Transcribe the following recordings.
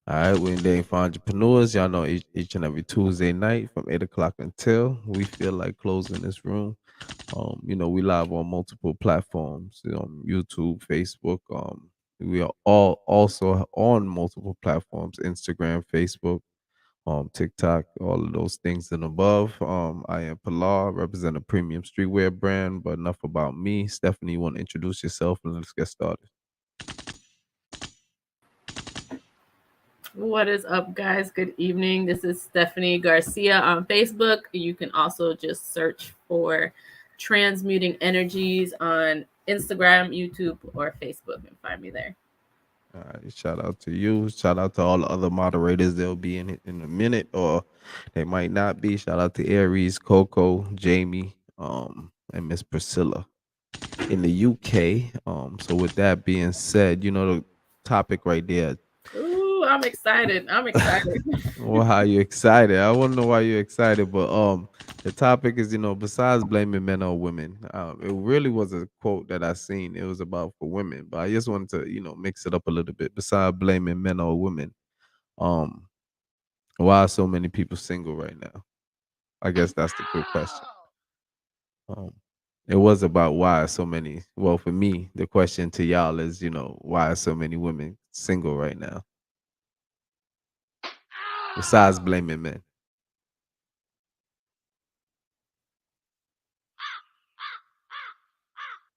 All right, we're in Dating for Entrepreneurs. Y'all know each and every Tuesday night from 8 o'clock until we feel like closing this room. We live on multiple platforms, YouTube, Facebook. We are all also on multiple platforms, Instagram, Facebook, TikTok, all of those things and above. I am Pilar, represent a premium streetwear brand, but enough about me. Stephanie, you want to introduce yourself and let's get started. What is up, guys? Good evening. This is Stephanie Garcia on Facebook. You can also just search for Transmuting Energies on Instagram, YouTube, or Facebook and find me there. All right, shout out to you. Shout out to all the other moderators. They'll be in it in a minute, or they might not be. Shout out to Aries, Coco, Jamie, and Miss Priscilla in the UK. So with that being said, the topic right there. Ooh, I'm excited. I'm excited. Well, how you excited? I want to know why you're excited, but the topic is, besides blaming men or women, it really was a quote that I seen. It was about for women, but I just wanted to, mix it up a little bit. Besides blaming men or women, um, why are so many people single right now? I guess that's the good question. Um, it was about why are so many. Well, for me, the question to y'all is, why are so many women single right now? Besides blaming men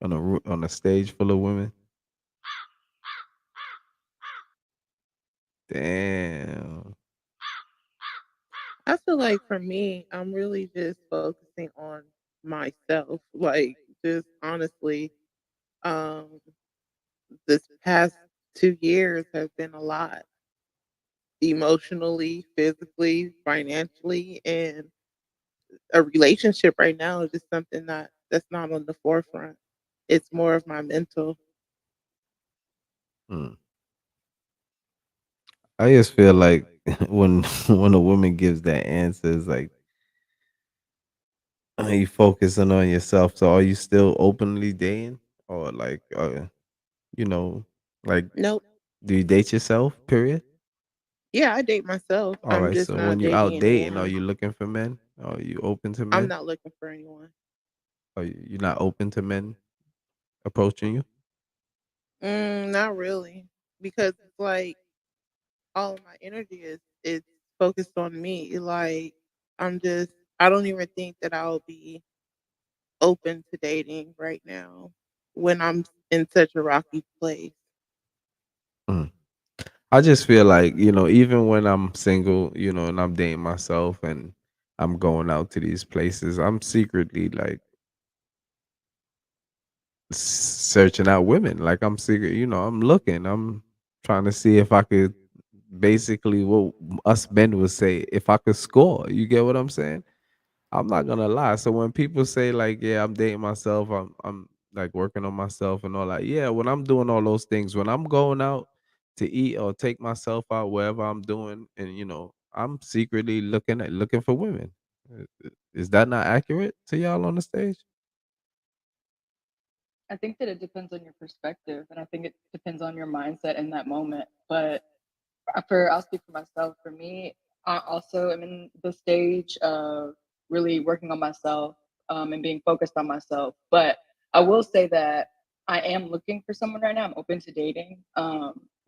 on a stage full of women. Damn. I feel like for me, I'm really just focusing on myself. Like, just honestly, um, this past 2 years have been a lot emotionally, physically, financially, and a relationship right now is just something that's not on the forefront. It's more of my mental. Mm. I just feel like when when a woman gives that answer, it's like you focusing on yourself. So are you still openly dating, or like, you know, like, Nope. do you date yourself? Period. Yeah, I date myself. All I'm right. just So when not you dating out dating, are anyone. you looking for men? Are you open to I'm men? not looking for anyone. Are you not open to men approaching you? Not really, because it's like all of my energy is focused on me. Like I'm just I don't even think that I'll be open to dating right now when I'm in such a rocky place. Mm. I just feel like, even when I'm single, and I'm dating myself and I'm going out to these places, I'm secretly like searching out women. Like I'm secret, I'm looking. I'm trying to see if I could basically what us men would say if I could score. You get what I'm saying? I'm not gonna lie. So when people say like, yeah, I'm dating myself, I'm like working on myself and all that. Yeah, when I'm doing all those things, when I'm going out to eat or take myself out wherever I'm doing, and I'm secretly looking for women. Is that not accurate to y'all on the stage? I think that it depends on your perspective, and I think it depends on your mindset in that moment. But I'll speak for myself. For me, I also am in the stage of really working on myself and being focused on myself. But I will say that I am looking for someone right now. I'm open to dating.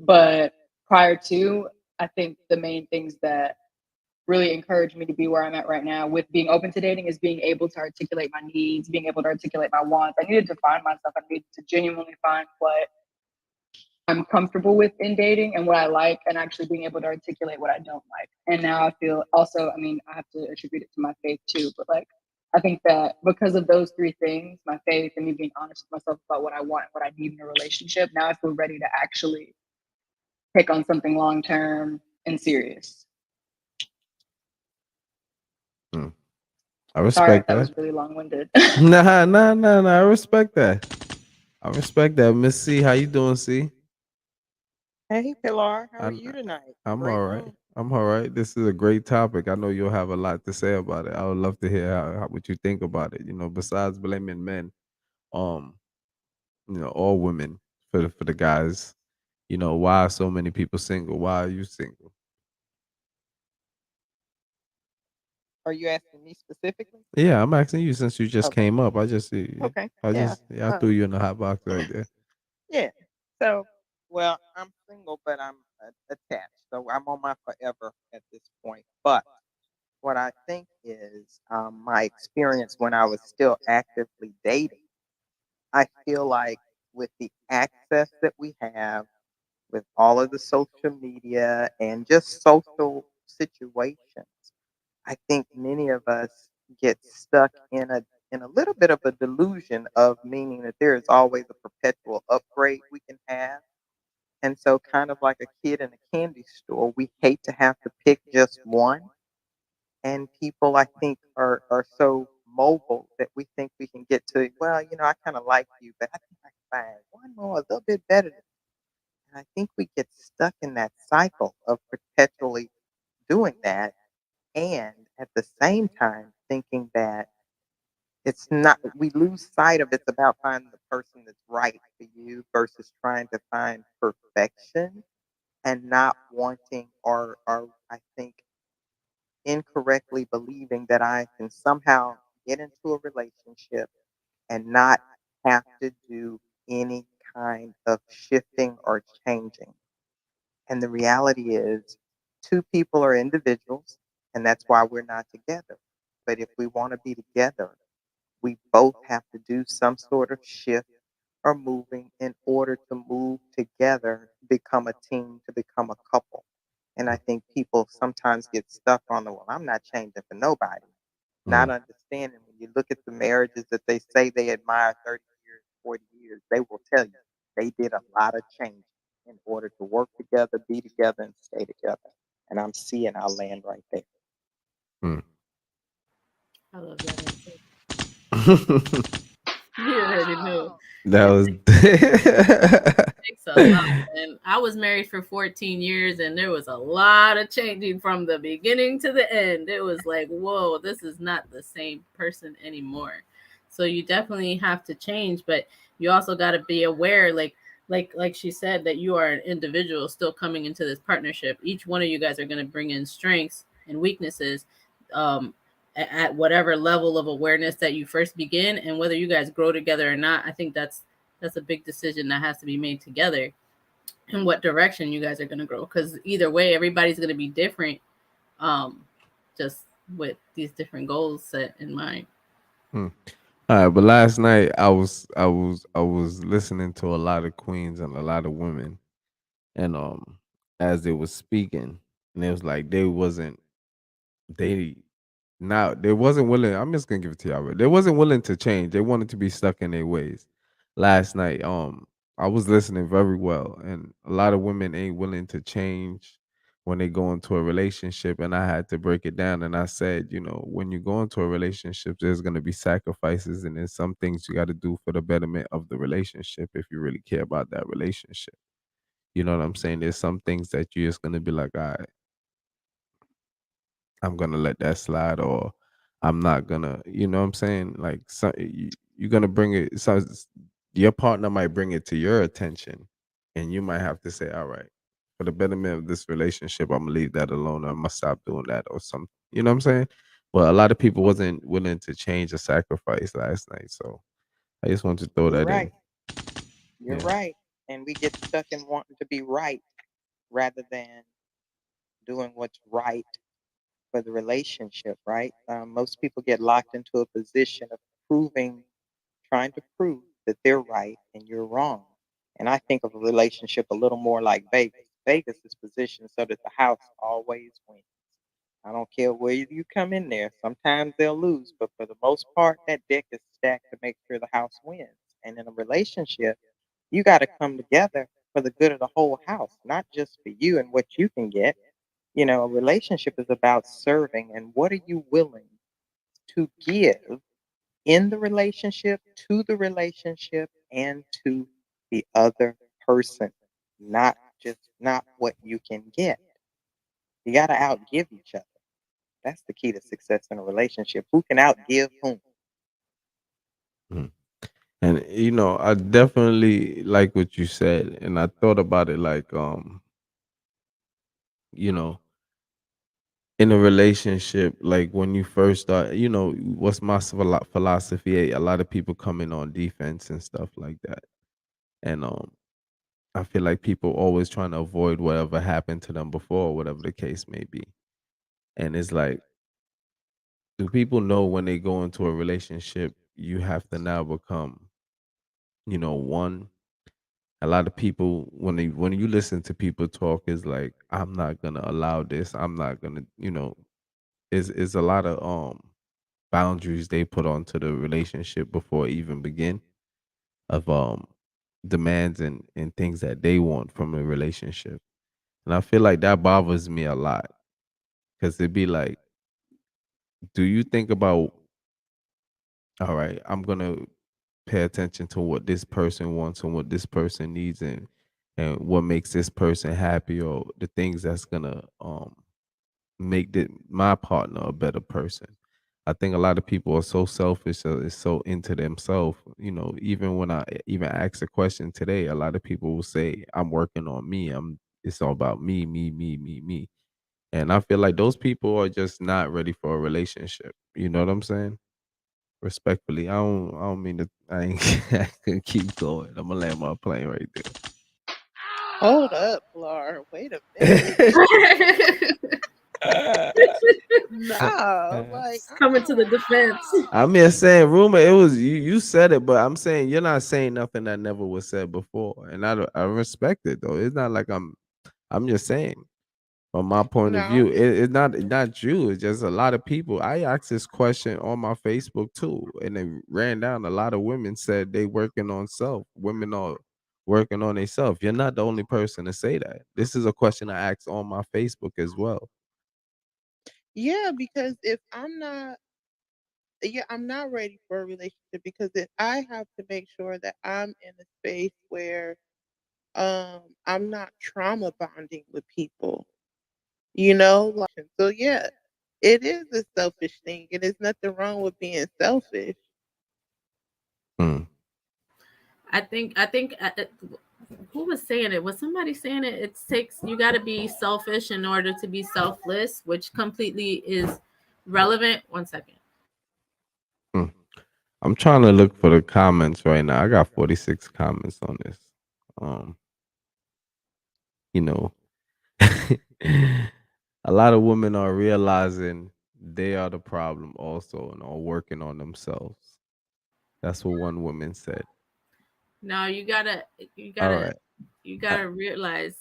But prior to, I think the main things that really encouraged me to be where I'm at right now with being open to dating is being able to articulate my needs, being able to articulate my wants. I needed to find myself. I needed to genuinely find what I'm comfortable with in dating and what I like, and actually being able to articulate what I don't like. And now I feel also, I mean, I have to attribute it to my faith too, but like, I think that because of those three things, my faith and me being honest with myself about what I want, what I need in a relationship, now I feel ready to actually take on something long term and serious. Mm. I Sorry if respect that that. was really long winded. Nah, nah, nah, nah. I respect that. I respect that. Miss C, how you doing, C? Hey, Pilar, how are I, you tonight? I'm Great all right. room. I'm all right. This is a great topic. I know you'll have a lot to say about it. I would love to hear what you think about it. Besides blaming men, um, or women for the guys. Why are so many people single? Why are you single? Are you asking me specifically? Yeah, I'm asking you since you just Okay. came up. I just see. Okay. I Yeah. just I threw you in the hot box right there. Yeah. So, well, I'm single, but I'm attached. So I'm on my forever at this point. But what I think is my experience when I was still actively dating, I feel like with the access that we have, with all of the social media and just social situations, I think many of us get stuck in a little bit of a delusion of meaning that there is always a perpetual upgrade we can have. And so kind of like a kid in a candy store, we hate to have to pick just one. And people I think are so mobile that we think we can get to, well, I kind of like you, but I think I can find one more a little bit better than you. And I think we get stuck in that cycle of perpetually doing that and at the same time thinking that it's not, we lose sight of it's about finding the person that's right for you versus trying to find perfection and not wanting or I think incorrectly believing that I can somehow get into a relationship and not have to do any kind of shifting or changing. And the reality is, two people are individuals, and that's why we're not together. But if we want to be together, we both have to do some sort of shift or moving in order to move together, become a team, to become a couple. And I think people sometimes get stuck on the, well, I'm not changing for nobody. Not Mm. understanding when you look at the marriages that they say they admire 30 years, 40 years, they will tell you they did a lot of change in order to work together, be together, and stay together. And I'm seeing our land right there. Mm. I love that answer. You already know. That It was takes a lot. And I was married for 14 years, and there was a lot of changing from the beginning to the end. It was like, whoa, this is not the same person anymore. So you definitely have to change, but you also got to be aware, like she said, that you are an individual still coming into this partnership. Each one of you guys are going to bring in strengths and weaknesses. Um, at whatever level of awareness that you first begin, and whether you guys grow together or not, I think that's a big decision that has to be made together, in what direction you guys are going to grow, because either way everybody's going to be different, um just with these different goals set in mind. Mm. All right, but last night I was listening to a lot of queens and a lot of women, and as they was speaking, and it was like they they wasn't willing. I'm just gonna give it to y'all. But they wasn't willing to change. They wanted to be stuck in their ways. Last night, I was listening very well, and a lot of women ain't willing to change when they go into a relationship. And I had to break it down, and I said, when you go into a relationship, there's gonna be sacrifices, and there's some things you got to do for the betterment of the relationship if you really care about that relationship. You know what I'm saying? There's some things that you're just gonna be like, all right, I'm gonna let that slide, or I'm not gonna, you know what I'm saying? Like, you're gonna bring it, so your partner might bring it to your attention, and you might have to say, all right, for the betterment of this relationship, I'm gonna leave that alone, or I'm gonna stop doing that, or something. You know what I'm saying? But a lot of people wasn't willing to change or sacrifice last night, so I just wanted to throw You're that in. right. You're Yeah. right. And we get stuck in wanting to be right rather than doing what's right for the relationship, right? Most people get locked into a position of proving, trying to prove that they're right and you're wrong. And I think of a relationship a little more like Vegas. Vegas is positioned so that the house always wins. I don't care where you come in there. Sometimes they'll lose, but for the most part, that deck is stacked to make sure the house wins. And in a relationship, you got to come together for the good of the whole house, not just for you and what you can get. A relationship is about serving, and what are you willing to give in the relationship, to the relationship, and to the other person, not what you can get. You got to outgive each other. That's the key to success in a relationship. Who can outgive whom? Mhm. And I definitely like what you said, and I thought about it like, you know, in a relationship, like when you first start, what's my philosophy? A lot of people come in on defense and stuff like that. And I feel like people always trying to avoid whatever happened to them before, whatever the case may be. And it's like, do people know when they go into a relationship, you have to now become, one? A lot of people, when you listen to people talk, is like, I'm not gonna allow this. I'm not gonna, is a lot of boundaries they put onto the relationship before it even begin, of demands and things that they want from a relationship. And I feel like that bothers me a lot, because it'd be like, do you think about, all right, I'm gonna pay attention to what this person wants and what this person needs, and what makes this person happy, or the things that's gonna make my partner a better person. I think a lot of people are so selfish, is so into themselves. Even when I even ask a question today, a lot of people will say, "I'm working on me. It's all about me, me, me, me, me." And I feel like those people are just not ready for a relationship. You know what I'm saying? Respectfully, I don't mean to. I ain't I can keep going. I'm gonna land my plane right Hold up, Lar. Wait a minute. No, like, Coming to the defense. I'm just saying, rumor. It was you. You said it, but I'm saying you're not saying nothing that never was said before, and I respect it though. It's not like I'm just saying from my point of no. view. It's not you. It's just a lot of people. I asked this question on my Facebook too, and it ran down. A lot of women said they working on self. Women are working on themselves. You're not the only person to say that. This is a question I asked on my Facebook as well. Yeah, because if I'm not ready for a relationship, because if I have to make sure that I'm in a space where I'm not trauma bonding with people, like, so yeah, it is a selfish thing, and there's nothing wrong with being selfish. Mm. I think who was saying it? Was somebody saying it? It takes, you got to be selfish in order to be selfless, which completely is relevant. 1 second. Mm. I'm trying to look for the comments right now. I got 46 comments on this. Um, you know, a lot of women are realizing they are the problem also, and are working on themselves. That's what one woman said. No, you All gotta right. you Uh, gotta realize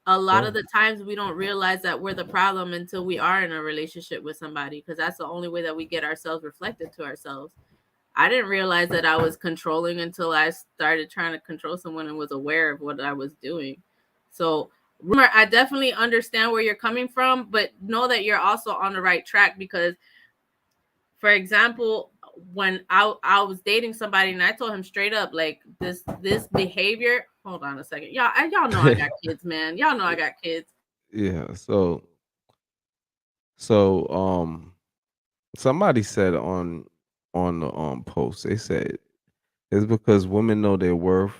a Go lot of ahead. the times we don't realize that we're the problem until we are in a relationship with somebody, because that's the only way that we get ourselves reflected to ourselves. I didn't realize that I was controlling until I started trying to control someone and was aware of what I was doing. So, rumor, I definitely understand where you're coming from, but know that you're also on the right track, because, for example, when I was dating somebody and I told him straight up, like, this behavior. Hold on a second, y'all know I got kids, man. Y'all know I got kids. Yeah. So somebody said on the post, they said it's because women know their worth,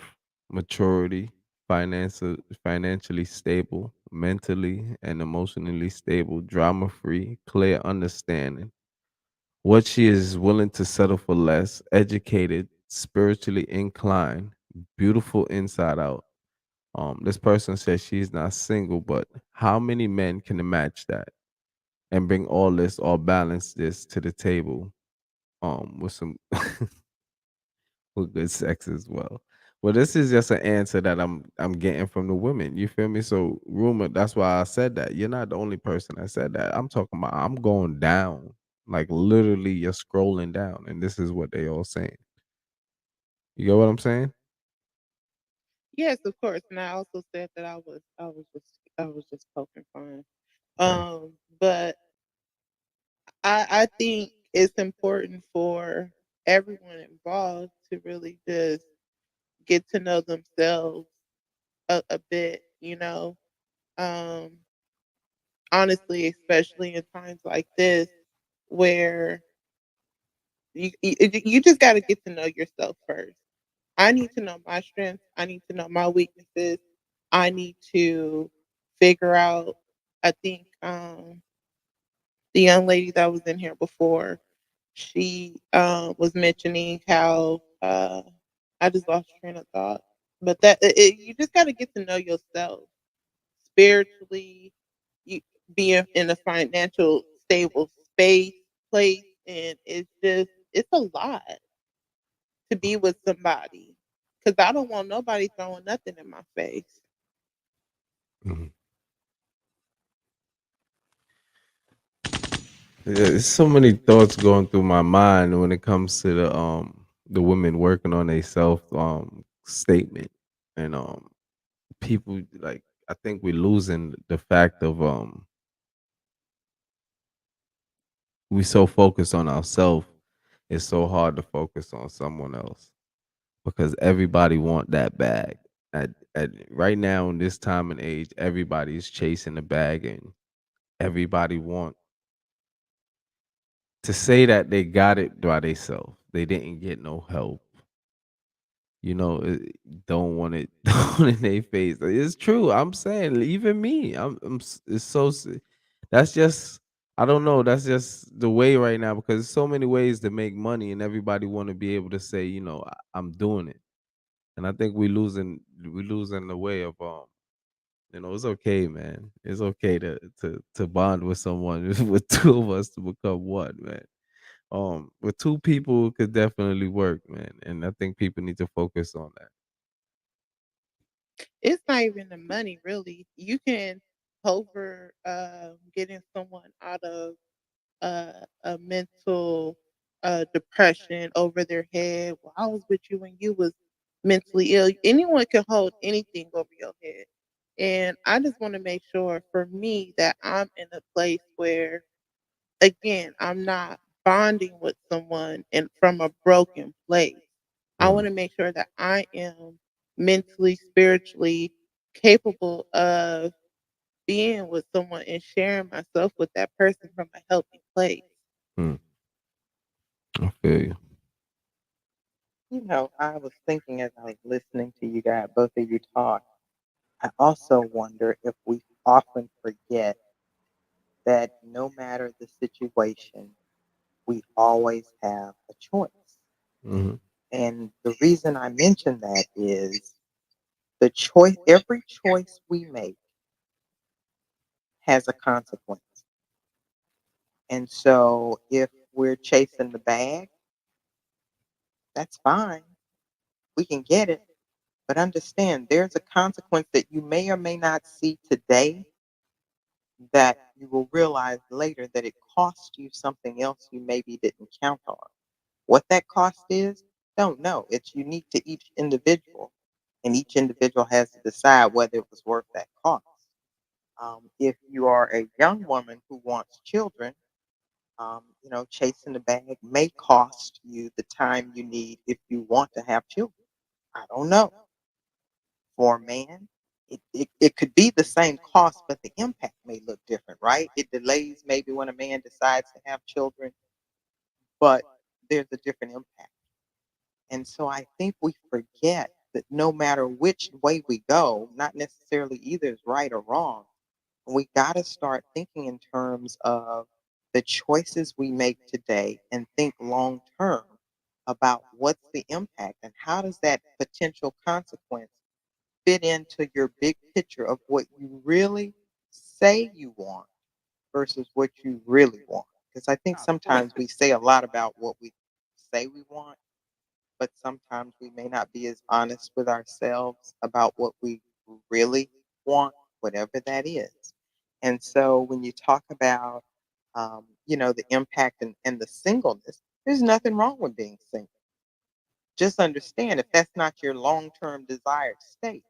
maturity, financially stable, mentally and emotionally stable, drama free, clear understanding. What she is willing to settle for less, educated, spiritually inclined, beautiful inside out. This person says she's not single, but how many men can match that and bring all this or balance this to the table? With some with good sex as well. Well, this is just an answer that I'm getting from the women. You feel me? So, rumor. That's why I said that. You're not the only person that said that. I'm talking about. I'm going down, like literally. You're scrolling down, and this is what they all saying. You get what I'm saying? Yes, of course. And I also said that I was just poking fun. Okay. But I think it's important for everyone involved to really just get to know themselves a bit, Um, honestly, especially in times like this, where you just got to get to know yourself first. I need to know my strengths. I need to know my weaknesses. I need to figure out. I think the young lady that was in here before, she was mentioning how I just lost train of thought. But you just got to get to know yourself spiritually, you being in a financial stable space place, and it's a lot to be with somebody because I don't want nobody throwing nothing in my face. Mhm. Yeah, there's so many thoughts going through my mind when it comes to the women working on a self statement, and people, like, I think we're losing the fact of we so focused on ourselves. It's so hard to focus on someone else because everybody want that bag. At right now in this time and age, everybody's chasing the bag, and everybody want to say that they got it by themselves. They didn't get no help. Don't want it thrown in their face. It's true. I'm saying, even me. It's so. That's just. I don't know. That's just the way right now because there's so many ways to make money, and everybody want to be able to say, I'm doing it. And I think we losing the way of it's okay, man. It's okay to bond with someone with two of us to become one, man. With two people it could definitely work, man. And I think people need to focus on that. It's not even the money, really. You can hover getting someone out of a mental depression over their head. Well, I was with you when you was mentally ill. Anyone can hold anything over your head. And I just want to make sure for me that I'm in a place where, again, I'm not bonding with someone and from a broken place. I want Mm, to make sure that I am mentally, spiritually capable of being with someone and sharing myself with that person from a healthy place. mm, I feel you. I was thinking as I was listening to you guys, both of you talk, I also wonder if we often forget that no matter the situation, we always have a choice. Hmm. And the reason I mention that is the choice, every choice we make has a consequence. And so if we're chasing the bag, that's fine. We can get it. But understand there's a consequence that you may or may not see today that you will realize later that it cost you something else you maybe didn't count on. What that cost is, don't know. It's unique to each individual, and each individual has to decide whether it was worth that cost. If you are a young woman who wants children, chasing the bag may cost you the time you need if you want to have children. I don't know. For a man, it could be the same cost, but the impact may look different, right? It delays maybe when a man decides to have children, but there's a different impact. And so I think we forget that no matter which way we go, not necessarily either is right or wrong, we got to start thinking in terms of the choices we make today and think long term about what's the impact and how does that potential consequence fit into your big picture of what you really say you want versus what you really want. Because I think sometimes we say a lot about what we say we want, but sometimes we may not be as honest with ourselves about what we really want, whatever that is. And so when you talk about, the impact and the singleness, there's nothing wrong with being single. Just understand if that's not your long term desired state,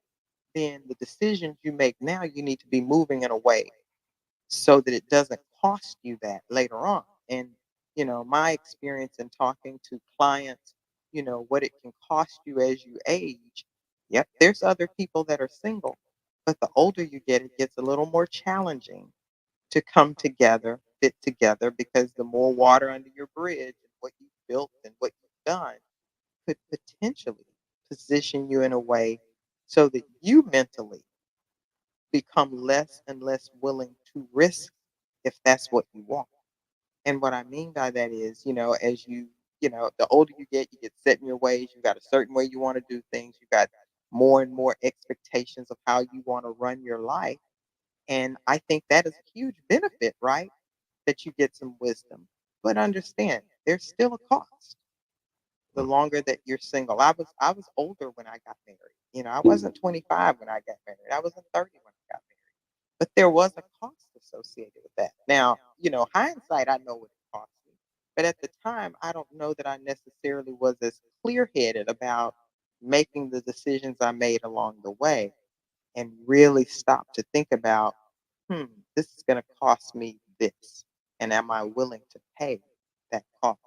then the decisions you make now, you need to be moving in a way so that it doesn't cost you that later on. And, my experience in talking to clients, what it can cost you as you age. Yep, there's other people that are single, but the older you get, it gets a little more challenging to come together, fit together, because the more water under your bridge and what you've built and what you've done could potentially position you in a way so that you mentally become less and less willing to risk if that's what you want. And what I mean by that is, as the older you get set in your ways. You got a certain way you want to do things. You got more and more expectations of how you want to run your life. And I think that is a huge benefit, right? That you get some wisdom. But understand, there's still a cost the longer that you're single. I was older when I got married. I wasn't 25 when I got married. I wasn't 30 when I got married. But there was a cost associated with that. Now, hindsight, I know what it cost me. But at the time, I don't know that I necessarily was as clear headed about making the decisions I made along the way and really stop to think about, this is going to cost me this. And am I willing to pay that cost?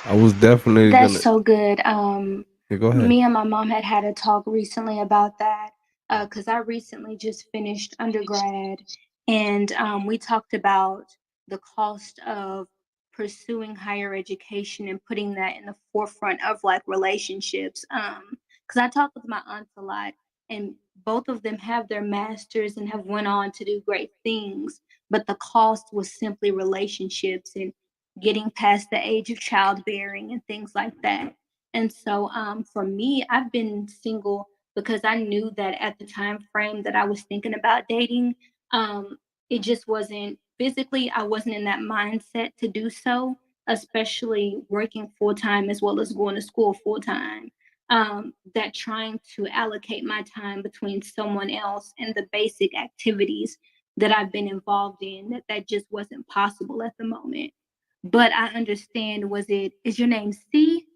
I was definitely That's gonna. so good. Yeah, go ahead. Me and my mom had a talk recently about that because I recently just finished undergrad, and we talked about the cost of pursuing higher education and putting that in the forefront of like relationships. Because I talk with my aunts a lot, and both of them have their masters and have went on to do great things, but the cost was simply relationships and getting past the age of childbearing and things like that. And so for me, I've been single because I knew that at the time frame that I was thinking about dating, it just wasn't physically, I wasn't in that mindset to do so, especially working full time as well as going to school full time. That trying to allocate my time between someone else and the basic activities that I've been involved in, that just wasn't possible at the moment. But I understand, is your name C?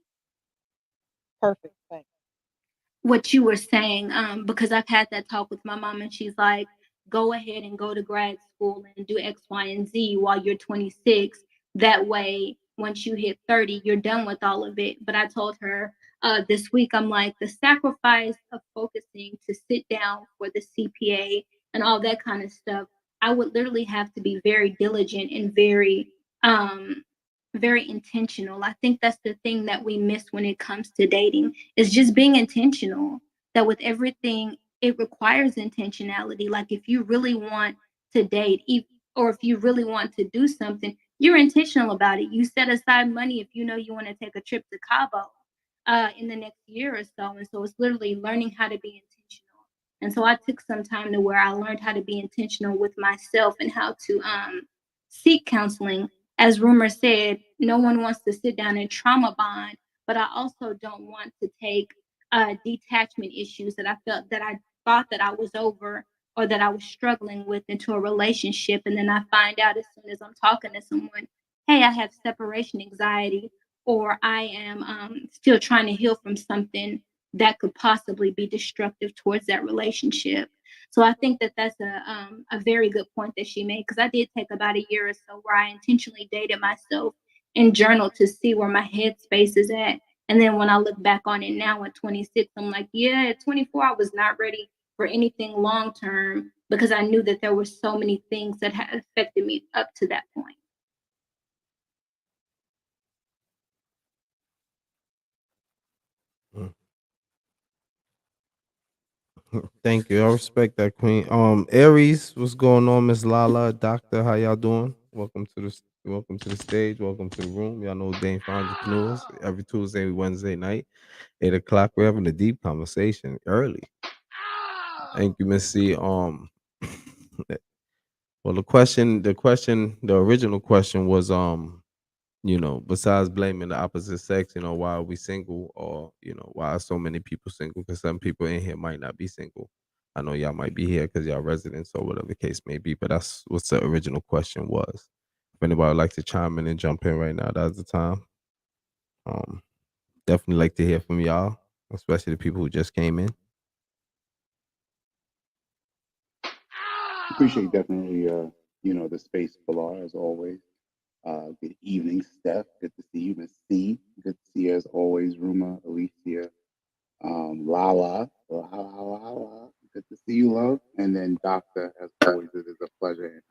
Perfect. Thanks. What you were saying, because I've had that talk with my mom, and she's like, go ahead and go to grad school and do X, Y, and Z while you're 26. That way, once you hit 30, you're done with all of it. But I told her this week, I'm like, the sacrifice of focusing to sit down for the CPA and all that kind of stuff, I would literally have to be very diligent and very intentional. I think that's the thing that we miss when it comes to dating is just being intentional. That with everything, it requires intentionality. Like if you really want to date, or if you really want to do something, you're intentional about it. You set aside money if you know you want to take a trip to Cabo in the next year or so. And so it's literally learning how to be intentional. And so I took some time to where I learned how to be intentional with myself and how to seek counseling. As Rumor said, no one wants to sit down and trauma bond, but I also don't want to take detachment issues that I felt that I thought that I was over or that I was struggling with into a relationship. And then I find out as soon as I'm talking to someone, hey, I have separation anxiety, or I am still trying to heal from something that could possibly be destructive towards that relationship. So I think that that's a very good point that she made, because I did take about a year or so where I intentionally dated myself and journal to see where my headspace is at. And then when I look back on it now at 26, I'm like, yeah, at 24, I was not ready for anything long term because I knew that there were so many things that had affected me up to that point. Thank you. I respect that, Queen. Aries, what's going on, Miss Lala, Doctor? How y'all doing? Welcome to the stage. Welcome to the room. Y'all know Dane for Entrepreneurs. Every Tuesday, Wednesday night, 8 o'clock. We're having a deep conversation early. Thank you, Miss C. Well, the original question was, besides blaming the opposite sex, why are we single, or why are so many people single? Because some people in here might not be single. I know y'all might be here because y'all residents or whatever the case may be, but that's what the original question was. If anybody would like to chime in and jump in right now, that's the time. Um, Definitely like to hear from y'all, especially the people who just came in. Appreciate definitely the space, Pilar, as always. Good evening, Steph. Good to see you, Miss C. Good to see you as always, Ruma, Alicia, Lala. Good to see you, love. And then Doctor, as always, it is a pleasure and an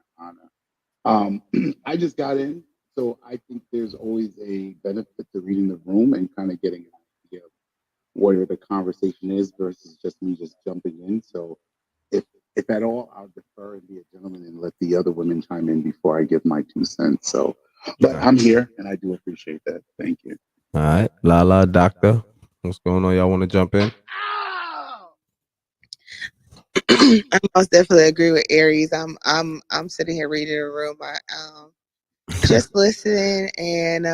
honor. I just got in, so I think there's always a benefit to reading the room and kind of getting an idea of where the conversation is versus just me just jumping in. So if if at all, I'll defer and be a gentleman and let the other women chime in before I give my 2 cents. So, but Okay. I'm here and I do appreciate that. Thank you. All right, Lala, Doctor, what's going on? Y'all want to jump in? I most definitely agree with Aries. I'm sitting here reading the room. I just listening and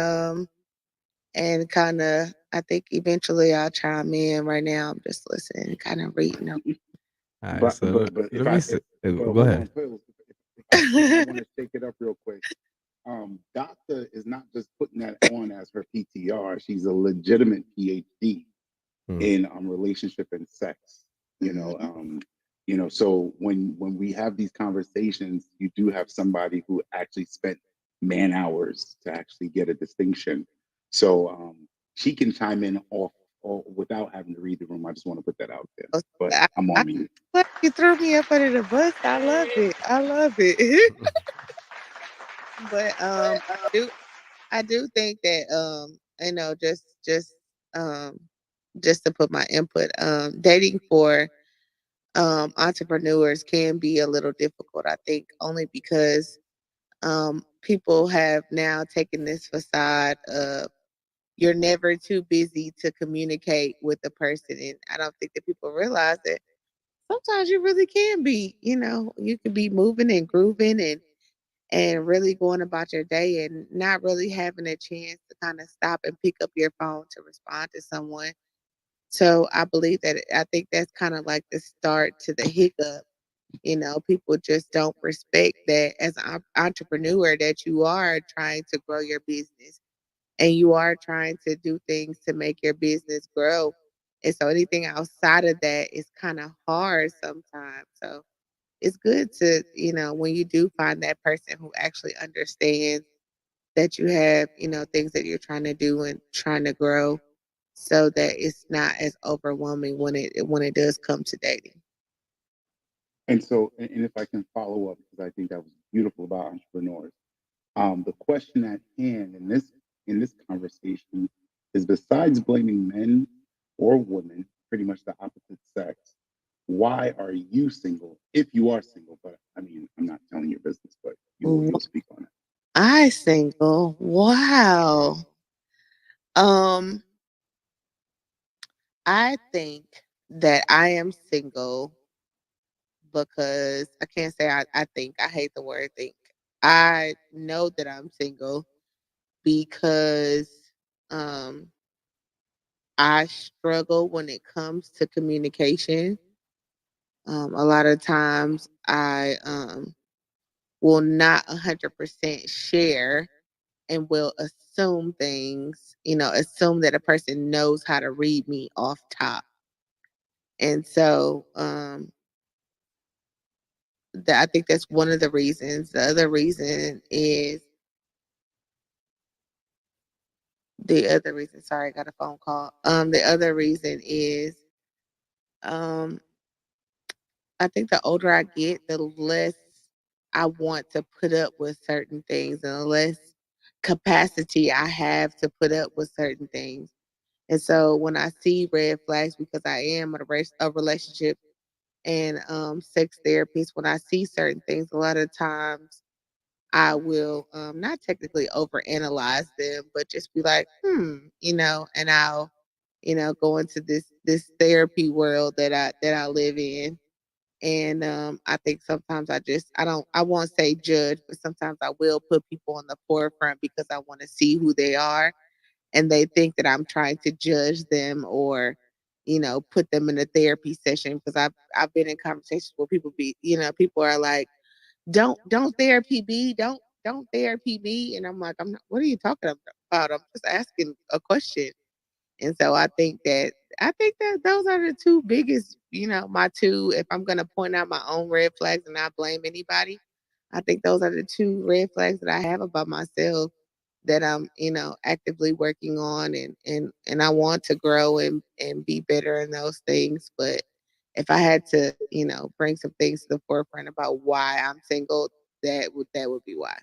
kind of I think eventually I'll chime in. Right now I'm just listening, kind of reading them. All right, But so but if let I me if, see. but Go hold ahead. on, Phil, if I want to shake it up real quick. Doctor is not just putting that on as her PTR. She's a legitimate PhD in relationship and sex. So when we have these conversations, you do have somebody who actually spent man hours to actually get a distinction. So she can chime in off without having to read the room. I just want to put that out there. But I'm on mute. You threw me up under the bus. I love it. I love it. But I do think that just to put my input, dating for entrepreneurs can be a little difficult, I think, only because people have now taken this facade of you're never too busy to communicate with the person. And I don't think that people realize that sometimes you really can be, you can be moving and grooving and really going about your day and not really having a chance to kind of stop and pick up your phone to respond to someone. So I think that's kind of like the start to the hiccup. People just don't respect that as an entrepreneur that you are trying to grow your business and you are trying to do things to make your business grow. And so anything outside of that is kind of hard sometimes. So it's good to, when you do find that person who actually understands that you have, things that you're trying to do and trying to grow so that it's not as overwhelming when it does come to dating. And so, and if I can follow up, because I think that was beautiful about entrepreneurs. The question at hand in this conversation is, besides blaming men or women, pretty much the opposite sex, why are you single if you are single? But I mean, I'm not telling your business, but you'll speak on it. I single. Wow. Um, I think that I am single because I can't say I think. I hate the word think. I know that I'm single because um I struggle when it comes to communication. A lot of times I will not 100% share and will assume things, assume that a person knows how to read me off top. And so I think that's one of the reasons. The other reason is sorry, I got a phone call. The other reason is um I think the older I get, the less I want to put up with certain things and the less capacity I have to put up with certain things. And so when I see red flags, because I am a relationship and sex therapist, when I see certain things, a lot of times I will not technically overanalyze them, but just be like, and I'll, go into this therapy world that I live in. And I think sometimes I won't say judge, but sometimes I will put people on the forefront because I want to see who they are. And they think that I'm trying to judge them or, put them in a therapy session because I've been in conversations where people are like, don't therapy me, don't therapy me. And I'm like, I'm not, what are you talking about? I'm just asking a question. And so I think that those are the two biggest, my two, if I'm gonna point out my own red flags and not blame anybody, I think those are the two red flags that I have about myself that I'm, actively working on and I want to grow and be better in those things. But if I had to, bring some things to the forefront about why I'm single, that would be why.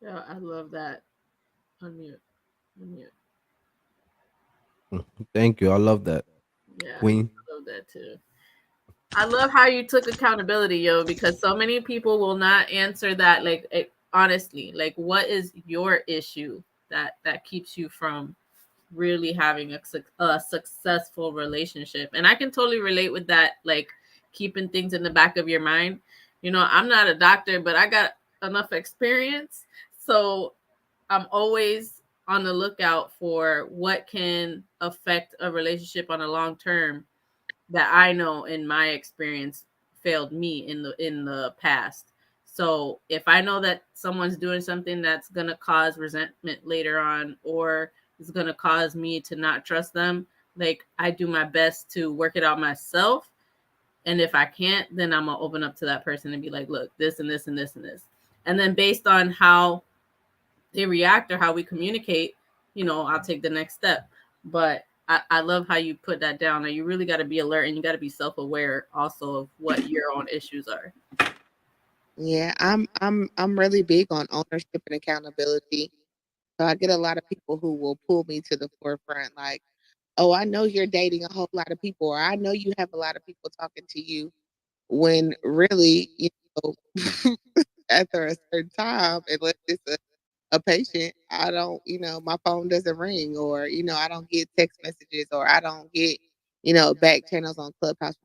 Yeah, I love that. Unmute. Unmute. Thank you. I love that. Yeah, Queen. I love that too. I love how you took accountability, yo, because so many people will not answer that. Like, honestly, like, what is your issue that keeps you from really having a successful relationship? And I can totally relate with that, like keeping things in the back of your mind. You know, I'm not a doctor, but I got enough experience, so I'm always on the lookout for what can affect a relationship on a long term that I know in my experience failed me in the past. So if I know that someone's doing something that's gonna cause resentment later on, or is gonna cause me to not trust them, like I do my best to work it out myself. And if I can't, then I'm gonna open up to that person and be like, look, this and this and this and this. And then based on how they react or how we communicate, you know, I'll take the next step. But I love how you put that down. Now you really got to be alert and you got to be self-aware also of what your own issues are. Yeah, I'm really big on ownership and accountability. So I get a lot of people who will pull me to the forefront, like, oh, I know you're dating a whole lot of people, or I know you have a lot of people talking to you, when really, know, after a certain time, unless it's a patient, I don't, my phone doesn't ring, or, I don't get text messages, or I don't get, back channels on Clubhouse.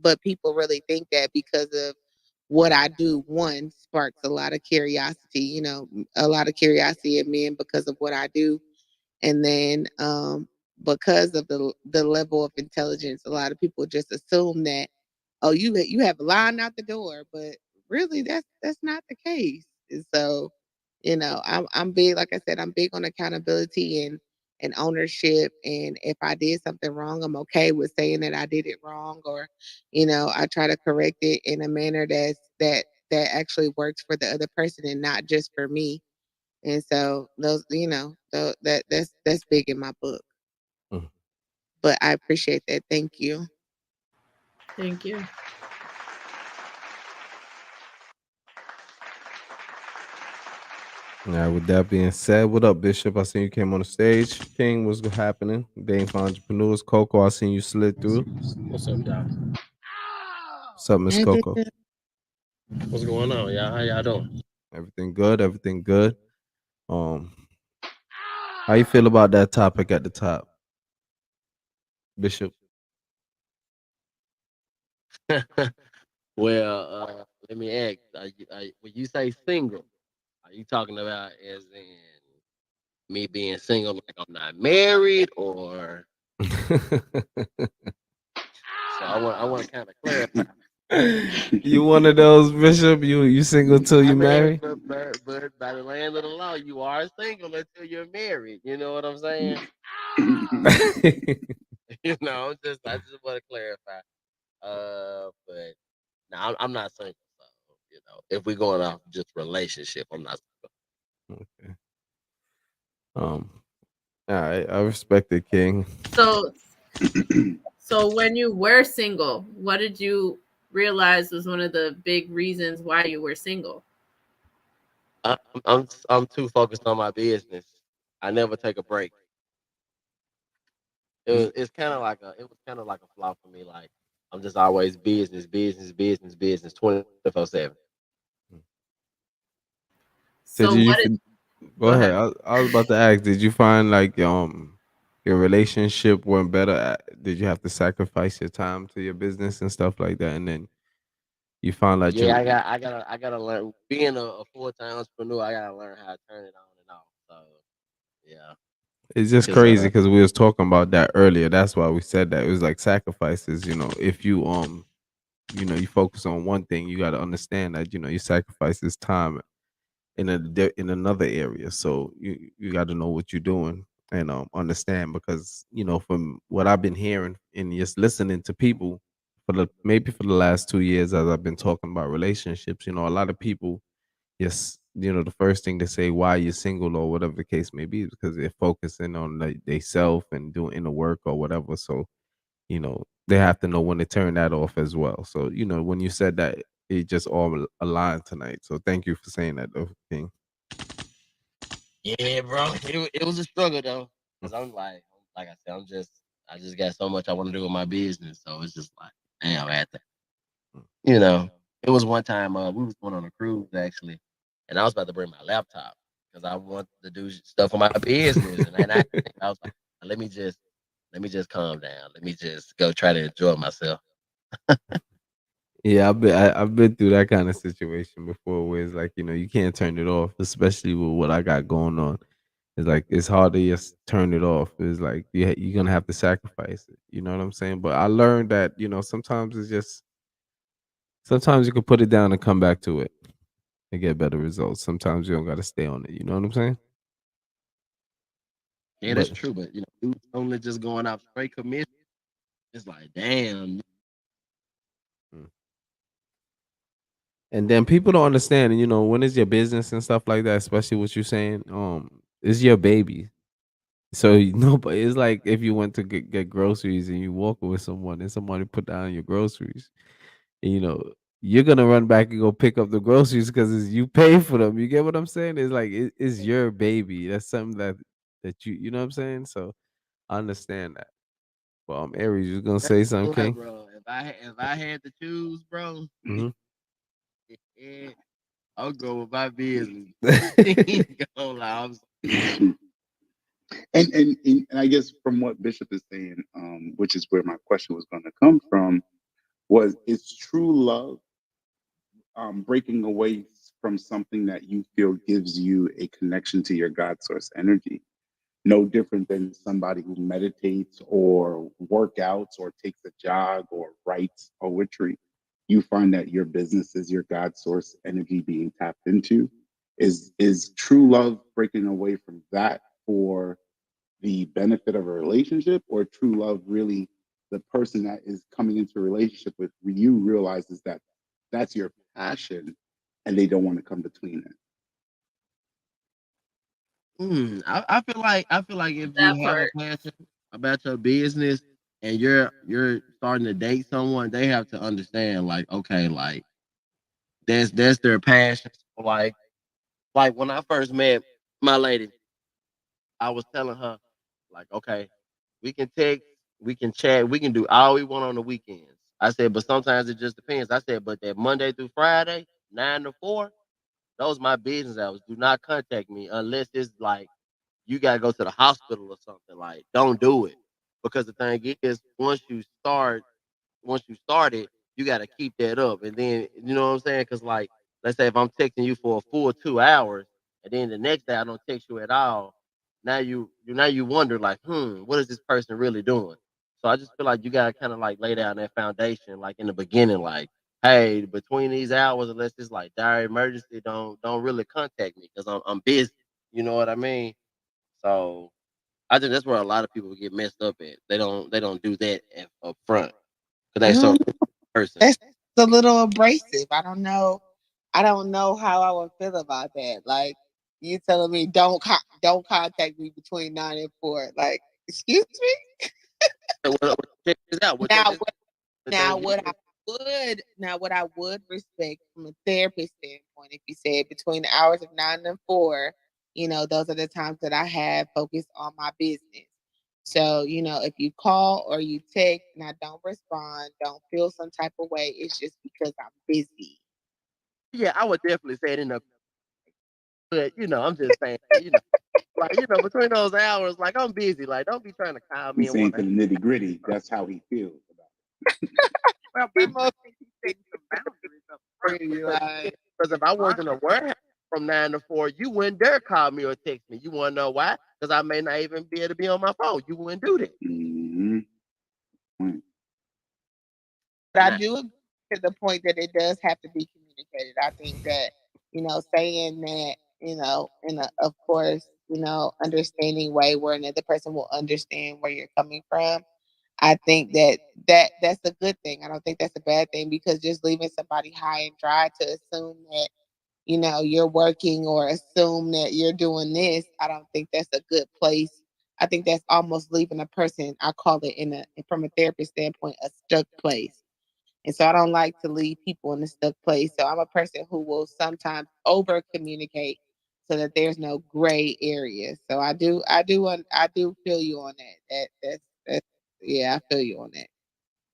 But people really think that because of what I do, one sparks a lot of curiosity, a lot of curiosity in men because of what I do. And then because of the level of intelligence, a lot of people just assume that, oh, you have a line out the door, but really that's not the case. And so, I'm big, like I said, I'm big on accountability and ownership. And if I did something wrong, I'm okay with saying that I did it wrong, or, I try to correct it in a manner that actually works for the other person and not just for me. And so those, that's big in my book. Mm. But I appreciate that. Thank you. Thank you. Now, with that being said, what up, Bishop? I seen you came on the stage. King, what's happening? Dating for Entrepreneurs. Coco, I seen you slid through. What's up, y'all? What's up, Miss Hey, Coco? Bishop. What's going on, y'all? How y'all doing? Everything good? Everything good? How you feel about that topic at the top, Bishop? Well, let me ask. When you say single, are you talking about as in me being single, like I'm not married, or? So I want to kind of clarify. You one of those, Bishop? You single till you marry? But by the land of the law, you are single until you're married. You know what I'm saying? You know, I just want to clarify. But no, I'm not single. So, if we're going off just relationship, I'm not single. Okay. All right, I respect it, King. So when you were single, what did you realize was one of the big reasons why you were single? I'm too focused on my business. I never take a break. It was kind of like a flaw for me. Like I'm just always business, 24/7. So So did you what did go ahead? I was about to ask, did you find like your relationship went better did you have to sacrifice your time to your business and stuff like that, and then you found out Yeah, I gotta learn being a full-time entrepreneur. I gotta learn how to turn it on and off. So yeah, it's just 'cause, crazy because we was talking about that earlier. That's why we said that. It was like sacrifices, if you you focus on one thing, you got to understand that you sacrifice this time in another area. So you got to know what you're doing and understand, because from what I've been hearing and just listening to people for the last 2 years, as I've been talking about relationships, a lot of people, yes, the first thing to say why you're single or whatever the case may be is because they're focusing on they self and doing inner work or whatever. So they have to know when to turn that off as well. So when you said that, it just all aligned tonight. So thank you for saying that, though, King. yeah, bro, it was a struggle though, because I'm like I said, I'm just I just got so much I want to do with my business. So it's just like, damn, I had to, you know. It was one time we was going on a cruise actually, and I was about to bring my laptop because I want to do stuff for my business, and I was like, let me just calm down. Let me just go try to enjoy myself. Yeah, I've been through that kind of situation before where it's like, you can't turn it off, especially with what I got going on. It's like it's hard to just turn it off. It's like you're gonna have to sacrifice it. You know what I'm saying? But I learned that, sometimes you can put it down and come back to it and get better results. Sometimes you don't gotta stay on it. You know what I'm saying? Yeah, that's But true. But dudes only just going out straight commission. It's like, damn. mm. And then people don't understand, when it's your business and stuff like that, especially what you're saying, it's your baby. So but it's like if you went to get groceries and you walk with someone and somebody put down your groceries, and, you're gonna run back and go pick up the groceries because you pay for them. You get what I'm saying? It's like it's your baby. That's something that you know what I'm saying. So I understand that. But Aries, you was gonna That's say something, like, King? bro, if I had to choose, bro, Hmm. yeah, I'll go with my business. Gonna lie, And I guess from what Bishop is saying, which is where my question was going to come from, was it's true love breaking away from something that you feel gives you a connection to your God source energy. No different than somebody who meditates or workouts or takes a jog or writes poetry. You find that your business is your God source energy being tapped into. Is true love breaking away from that for the benefit of a relationship, or true love really the person that is coming into a relationship with you realizes that that's your passion and they don't want to come between it? I feel like if That you have a part. passion about your business and you're starting to date someone, they have to understand, like, okay, like that's their passion. Like when I first met my lady, I was telling her, like, okay, we can text, we can chat, we can do all we want on the weekends. I said, but sometimes it just depends. I said, but that Monday through Friday, 9 to 4, those my business hours. Do not contact me unless it's like you gotta go to the hospital or something. Like, don't do it. Because the thing is, once you start it, you gotta keep that up. And then you know what I'm saying? Cause like, let's say if I'm texting you for a full 2 hours and then the next day I don't text you at all, now you wonder like, what is this person really doing? So I just feel like you gotta kind of like lay down that foundation, like in the beginning, like, hey, between these hours, unless it's like dire emergency, don't really contact me because I'm busy. You know what I mean? So I think that's where a lot of people get messed up at. They don't do that up front because they so person. That's a little abrasive. I don't know. I don't know how I would feel about that. Like you telling me don't contact me between 9 and 4. Like, excuse me. Check this out. Well, check Now this what? the Now thing what is, I would respect from a therapist standpoint, if you said between the hours of 9 and 4, those are the times that I have focused on my business. So, if you call or you text and I don't respond, don't feel some type of way. It's just because I'm busy. yeah, I would definitely say it in the, but I'm just saying, like between those hours, like I'm busy. Like don't be trying to call me He's and want saying to. to the nitty gritty, that's how he feels about Well, He but I most think he's setting some boundaries up front be like, because if I was in a warehouse from 9 to 4, you wouldn't dare call me or text me. You want to know why? Because I may not even be able to be on my phone. You wouldn't do that. it. but I Nah. do agree to the point that it does have to be communicated. I think that, saying that, in a, of course, understanding way where another person will understand where you're coming from. I think that's a good thing. I don't think that's a bad thing because just leaving somebody high and dry to assume that, you're working or assume that you're doing this, I don't think that's a good place. I think that's almost leaving a person, I call it from a therapist standpoint, a stuck place. And so I don't like to leave people in a stuck place. So I'm a person who will sometimes over communicate so that there's no gray area. So I do feel you on that. That's Yeah, I feel you on that.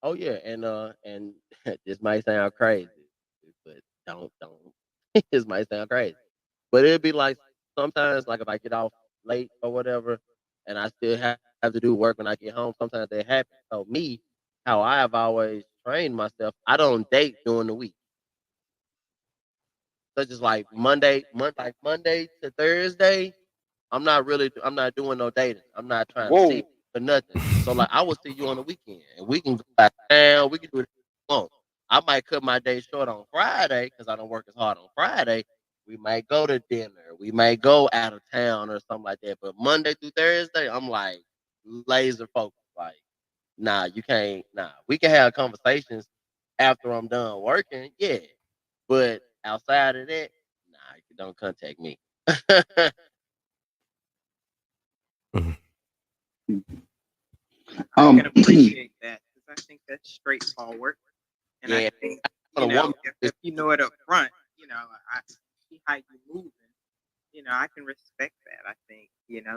Oh yeah, and this might sound crazy, but don't. This might sound crazy, but it'd be like sometimes, like if I get off late or whatever, and I still have to do work when I get home. Sometimes that happens. So me, how I have always trained myself, I don't date during the week. Such as like Monday to Thursday. I'm not doing no dating. I'm not trying to see Whoa. for nothing. So like I will see you on the weekend and we can go back down, we can do it if we want. I might cut my day short on Friday because I don't work as hard on Friday. We might go to dinner, we might go out of town or something like that. But Monday through Thursday, I'm like laser focused. Like, nah, you can't, nah. We can have conversations after I'm done working, yeah. But outside of that, nah, you don't contact me. I Um, can appreciate that because I think that's straightforward. And I Yeah, think, for the woman, if you know it up front, I see how you moving, I can respect that. I think,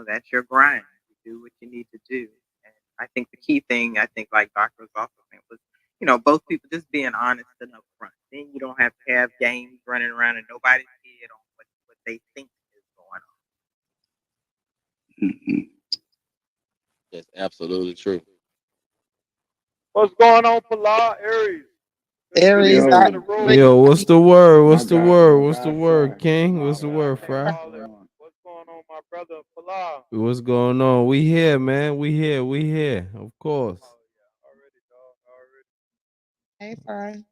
that's your grind. You do what you need to do. And I think the key thing, I think, like Doctor was also saying, was, both people just being honest and upfront. Then you don't have to have games running around and nobody's head on what they think is going on. mhm. that's absolutely true. What's going on, Pilar Aries? Good to see you. Aries, Welcome to Yo, the room. Yo, what's the word? my What's the God, word? my What's the God, word, Fry. King? What's the What's word, Wagwan, going Fry? on, what's going on, my brother Pilar? What's going on? We here, man. We here. We here. Of course. Oh yeah, already, dog. Already. hey, Fry.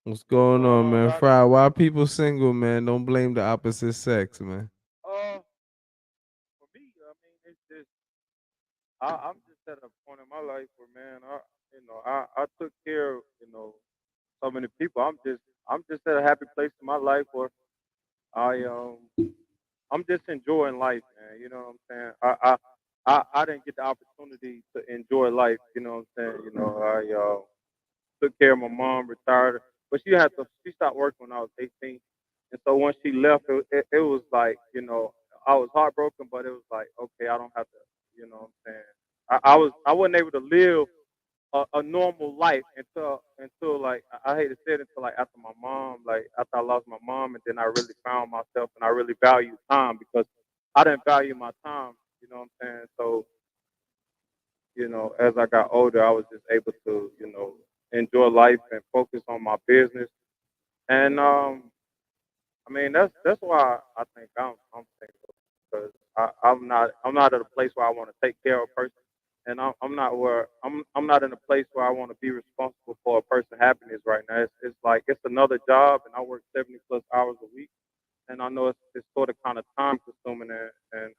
What's What's going going on, on, man? Doc? Fry, why people single, man? Don't blame the opposite sex, man. For me, I mean, it's just I'm just at a point in my life where, man, I took care of, so many people. I'm just at a happy place in my life where I I'm just enjoying life, man. You know what I'm saying? I didn't get the opportunity to enjoy life. You know what I'm saying? I took care of my mom, retired, but she stopped working when I was 18, and so when she left, it was like, I was heartbroken, but it was like, okay, I don't have to, what I'm saying? I wasn't able to live a normal life until like I hate to say it, until like after my mom, like after I lost my mom, and then I really found myself and I really value time because I didn't value my time. You know what I'm saying? So as I got older, I was just able to enjoy life and focus on my business. And I mean that's why I think I'm single because I'm not at a place where I want to take care of a person, and I'm not in a place where I want to be responsible for a person's happiness right now. It's like it's another job, and I work 70 plus hours a week, and I know it's sort of kind of time consuming, and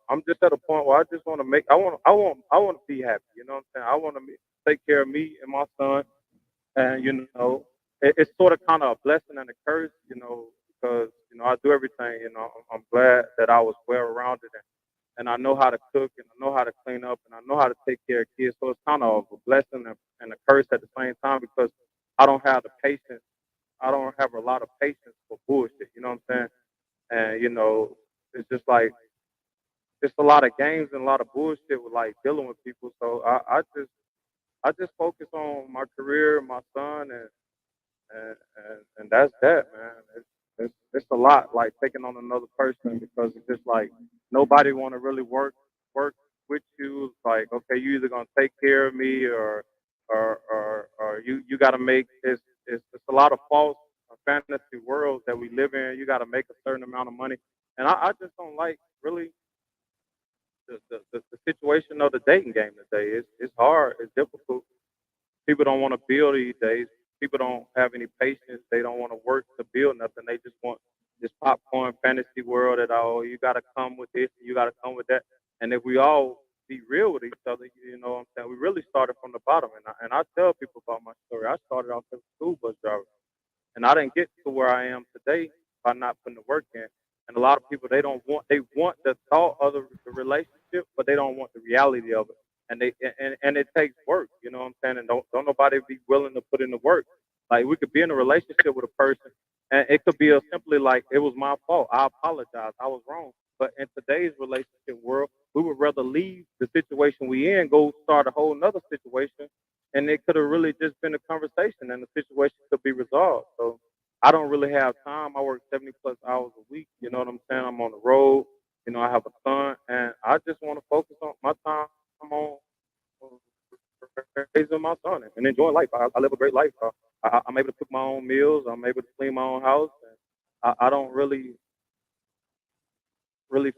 I'm just at a point where I just want to I want to be happy. You know what I'm saying? I want to take care of me and my son, and it's sort of kind of a blessing and a curse, because I do everything. I'm glad that I was well rounded, and I know how to cook, and I know how to clean up, and I know how to take care of kids. So it's kind of a blessing and a curse at the same time because I don't have the patience. I don't have a lot of patience for bullshit. You know what I'm saying? And it's just like it's a lot of games and a lot of bullshit with like dealing with people. So I just focus on my career, my son, and that's that, man. It's a lot like taking on another person because it's just like nobody want to really work with you. It's like, okay, you either gonna take care of me or you got to make it's a lot of false fantasy worlds that we live in. You got to make a certain amount of money, and I just don't like really the situation of the dating game today. It's hard. It's difficult. People don't want to build these days. People don't have any patience. They don't want to work to build nothing. They just want this popcorn fantasy world that, oh, you got to come with this, you got to come with that. And if we all be real with each other, you know what I'm saying? We really started from the bottom. And I tell people about my story. I started off as a school bus driver. And I didn't get to where I am today by not putting the work in. And a lot of people they want the thought of the relationship, but they don't want the reality of it. And it takes work, you know what I'm saying? And don't nobody be willing to put in the work. Like we could be in a relationship with a person, and it could be simply like it was my fault. I apologize. I was wrong. But in today's relationship world, we would rather leave the situation we in, go start a whole nother situation, and it could have really just been a conversation, and the situation could be resolved. So I don't really have time. I work 70 plus hours a week. You know what I'm saying? I'm on the road. You know, I have a son, and I just want to focus on my time on raising my son and enjoying life. I live a great life. I'm able to cook my own meals. I'm able to clean my own house. And I don't really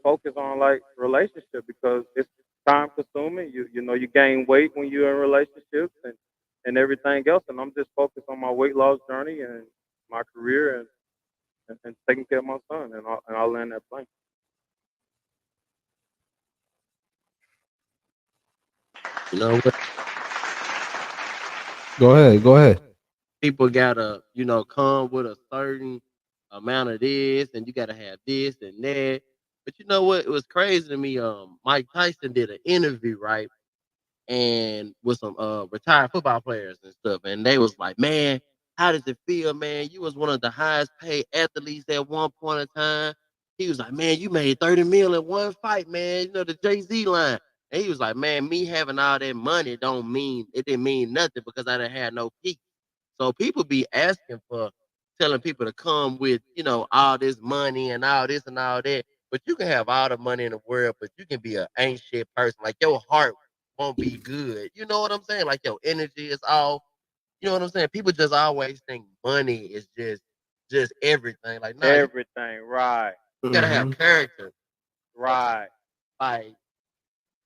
focus on like relationship because it's time consuming. You know you gain weight when you're in relationships and everything else. And I'm just focused on my weight loss journey and my career and taking care of my son. And I'll land that plane. You know what? Go ahead. Go ahead. People gotta, come with a certain amount of this, and you gotta have this and that. But you know what? It was crazy to me. Mike Tyson did an interview, right? And with some retired football players and stuff. And they was like, man, how does it feel, man? You was one of the highest paid athletes at one point in time. He was like, man, you made 30 mil in one fight, man. You know, the Jay-Z line. And he was like, man, me having all that money didn't mean nothing because I didn't have no peace. So people be asking for telling people to come with, all this money and all this and all that. But you can have all the money in the world, but you can be an ain't shit person. Like your heart won't be good. You know what I'm saying? Like your energy is off. You know what I'm saying? People just always think money is just everything. Like, nah, you Everything, right, gotta have character. right. Like,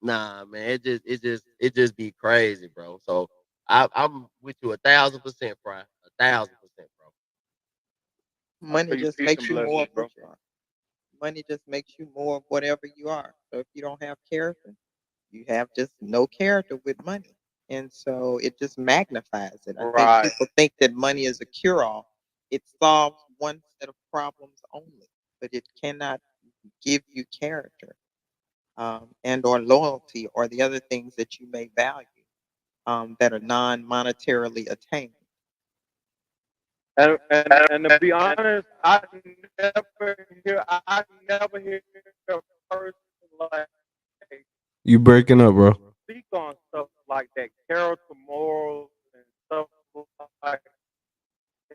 nah, man, it just be crazy, bro. So I'm with you 1,000%, Fry. 1,000%, bro. Money Tell you just peace makes and you more blessings, of bro. what you are. Money just makes you more of whatever you are. So if you don't have character, you have just no character with money. And so it just magnifies it. I think Right. people think that money is a cure all. It solves one set of problems only, but it cannot give you character and or loyalty or the other things that you may value that are non-monetarily attained. And to be honest, I never hear a person like You breaking up, bro. speak on stuff like that, character, morals, and stuff like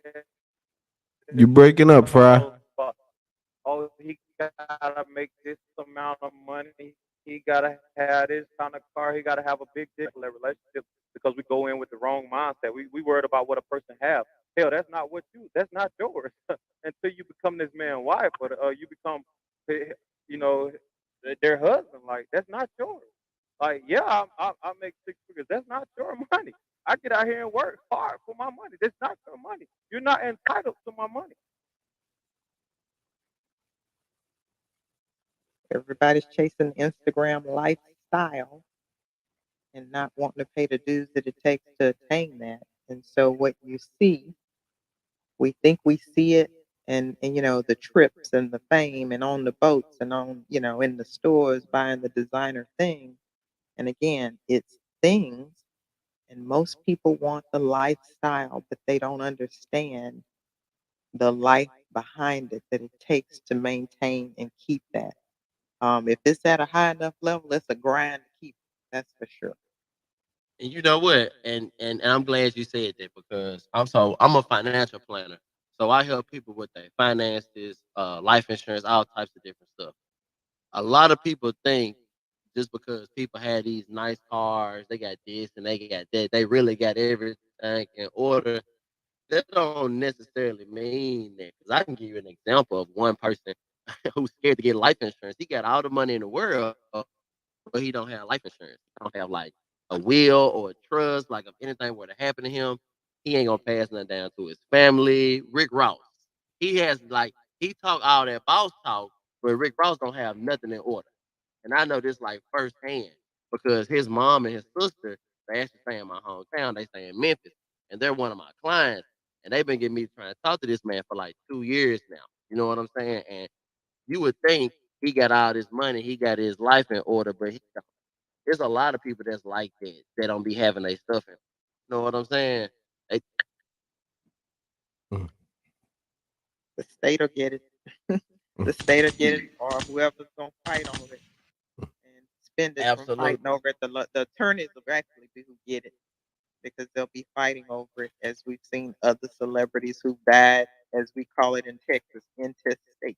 that. You breaking up, Fry. But, oh, he gotta make this amount of money. He gotta have this kind of car. He gotta have a big dick in that relationship because we go in with the wrong mindset. We worried about what a person have. Hell, that's not yours until you become this man's wife or you become, you know, their husband. Like that's not yours. Like yeah, I make 6 figures. That's not your money. I get out here and work hard for my money. That's not your money. You're not entitled to my money. Everybody's chasing Instagram lifestyle and not wanting to pay the dues that it takes to attain that. And so what you see, we think we see it and the trips and the fame and on the boats and on, in the stores buying the designer things. And again, it's things and most people want the lifestyle, but they don't understand the life behind it that it takes to maintain and keep that. If it's at a high enough level, it's a grind to keep it. That's for sure. And you know what? And I'm glad you said that because I'm a financial planner. So I help people with their finances, life insurance, all types of different stuff. A lot of people think just because people had these nice cars, they got this and they got that, they really got everything in order. That don't necessarily mean that. Because I can give you an example of one person who's scared to get life insurance. He got all the money in the world, but he don't have life insurance. He don't have like a will or a trust. Like if anything were to happen to him, he ain't gonna pass nothing down to his family. Rick Ross, he talk all that boss talk, but Rick Ross don't have nothing in order. And I know this like firsthand because his mom and his sister, they actually stay in my hometown. They stay in Memphis, and they're one of my clients. And they've been getting me trying to talk to this man for like 2 years now. You know what I'm saying? And you would think he got all this money, he got his life in order, but there's a lot of people that's like that. That don't be having their stuff in. You know what I'm saying? They, The state will get it. The state will get it, or whoever's gonna fight on it. And suspended from Absolutely. fighting over it. The attorneys will actually be who get it because they'll be fighting over it, as we've seen other celebrities who died, as we call it in Texas, intestate,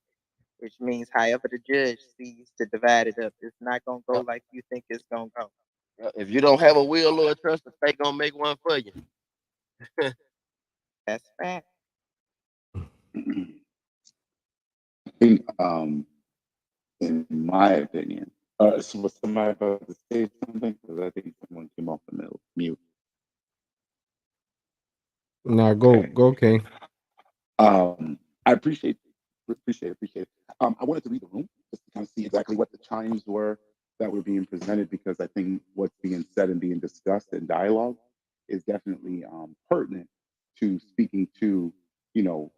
which means however the judge sees to divide it up. It's not gonna go like you think it's gonna go. If you don't have a will or a trust, the fate gonna make one for you. That's fact. I think, in my opinion, so was somebody about to say something? Because I think someone came off the mute. Nah, go, King. I appreciate. I wanted to read the room just to kind of see exactly what the chimes were that were being presented, because I think what's being said and being discussed in dialogue is definitely pertinent to speaking to,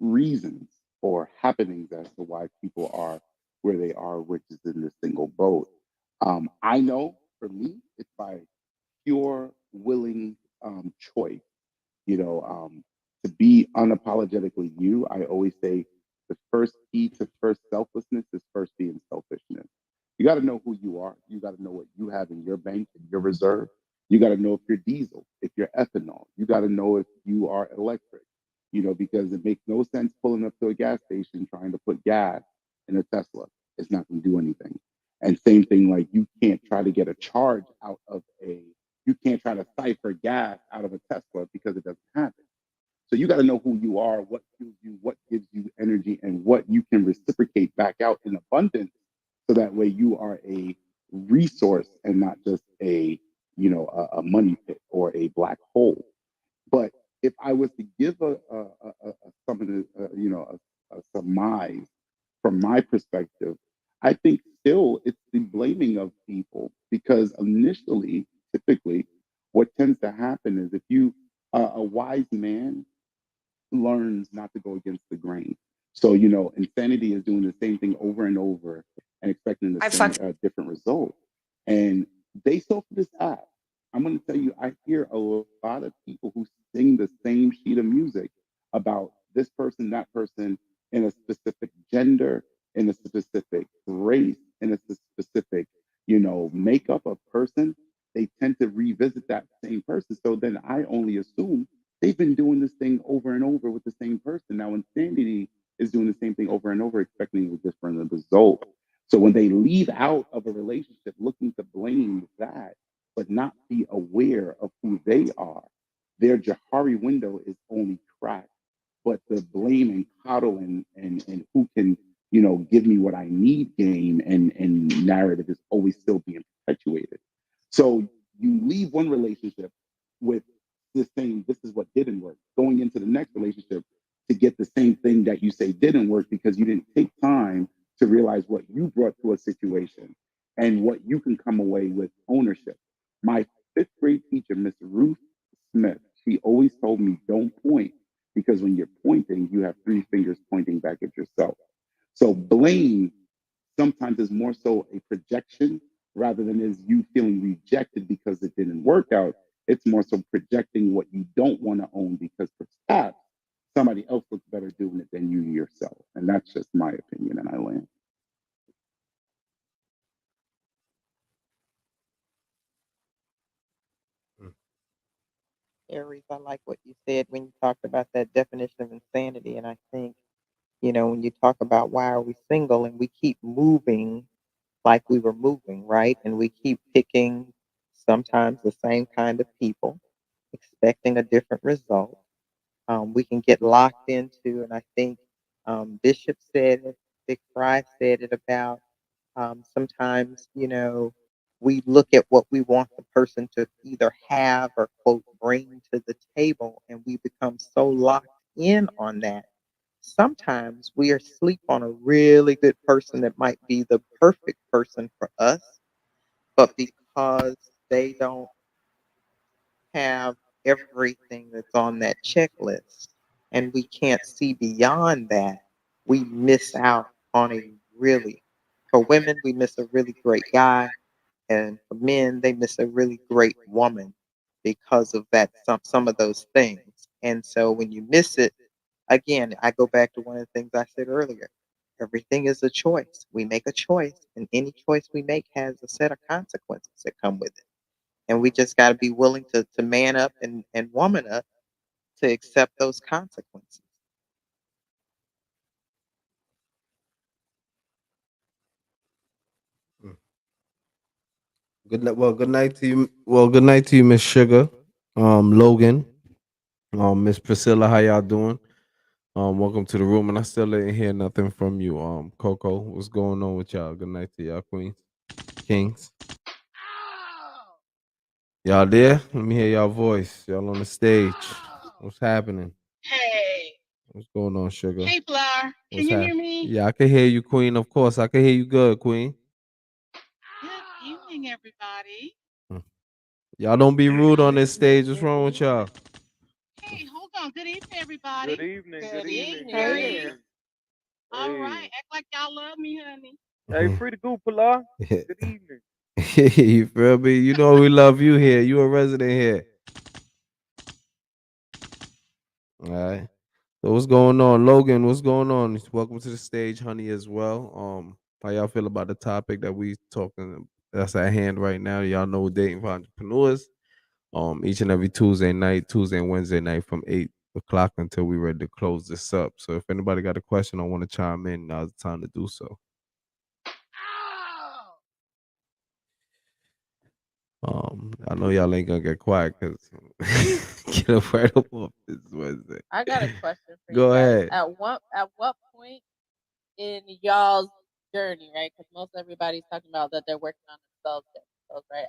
reasons or happenings as to why people are where they are, which is in this single boat. I know for me, it's by pure willing choice. To be unapologetically you. I always say the first key to first selflessness is first being selfishness. You got to know who you are. You got to know what you have in your bank, in your reserve. You got to know if you're diesel, if you're ethanol. You got to know if you are electric, because it makes no sense pulling up to a gas station trying to put gas in a Tesla. It's not going to do anything. And same thing, like you can't try to get a charge out of you can't try to cipher gas out of a Tesla because it doesn't happen. So you got to know who you are, what fuels you, what gives you energy, and what you can reciprocate back out in abundance. So that way you are a resource and not just a money pit or a black hole. But if I was to give a surmise from my perspective, I think still it's the blaming of people, because initially, typically, what tends to happen is if you a wise man learns not to go against the grain. So, insanity is doing the same thing over and over and expecting the same different result. And based off of this app, I'm going to tell you, I hear a lot of people who sing the same sheet of music about this person, that person, in a specific gender, in a specific race, in a specific, makeup of person. They tend to revisit that same person. So then I only assume they've been doing this thing over and over with the same person. Now, insanity is doing the same thing over and over, expecting a different result. So when they leave out of a relationship looking to blame that, but not be aware of who they are, their Jahari window is only cracked. But the blame and coddle and who can, give me what I need game and narrative is always still being perpetuated. So you leave one relationship with this saying, this is what didn't work, going into the next relationship to get the same thing that you say didn't work because you didn't take time to realize what you brought to a situation and what you can come away with ownership. My fifth grade teacher, Miss Ruth Smith, she always told me, don't point, because when you're pointing, you have three fingers pointing back at yourself. So blame sometimes is more so a projection rather than is you feeling rejected because it didn't work out. It's more so projecting what you don't want to own because perhaps somebody else looks better doing it than you yourself. And that's just my opinion, and I land. Aries, I like what you said when you talked about that definition of insanity. And I think, when you talk about why are we single and we keep moving like we were moving, right? And we keep picking sometimes the same kind of people, expecting a different result. We can get locked into, and I think Bishop said it, Big Fry said it about sometimes, we look at what we want the person to either have or quote bring to the table, and we become so locked in on that. Sometimes we are asleep on a really good person that might be the perfect person for us, but because they don't have everything that's on that checklist and we can't see beyond that, we miss out on a really, for women, we miss a really great guy. And for men, they miss a really great woman because of that, some of those things. And so when you miss it, again, I go back to one of the things I said earlier. Everything is a choice. We make a choice, and any choice we make has a set of consequences that come with it. And we just got to be willing to man up and woman up to accept those consequences. Good night. Well, good night to you. Well, good night to you, Miss Sugar. Logan. Miss Priscilla, how y'all doing? Welcome to the room, and I still didn't hear nothing from you. Coco, what's going on with y'all? Good night to y'all, queens, kings. Y'all there? Let me hear y'all voice. Y'all on the stage. What's happening? Hey, What's going on, Sugar? hey, Flower. What's Can you hear happening? me? Yeah, I can hear you, Queen. Of course, I can hear you good, Queen. Good evening, everybody. Y'all don't be rude on this stage. What's wrong with y'all? Hey, hold on. Good evening, everybody. Good evening. Good Good evening. evening. Good Hey. evening. All Hey. right. Act like y'all love me, honey. Hey, free to go, Pilar. Good evening. You feel me? You know we love you here. You a resident here. All right. So what's going on, Logan? What's going on? Welcome to the stage, honey, as well. How y'all feel about the topic that we talking that's at hand right now? Y'all know dating for entrepreneurs. Each and every Tuesday and Wednesday night from 8 o'clock until we ready to close this up. So if anybody got a question or want to chime in, now's the time to do so. I know y'all ain't gonna get quiet because get a word up this Wednesday. I got a question for Go you guys. ahead. At what point in y'all's journey, right? Because most everybody's talking about that they're working on themselves, right?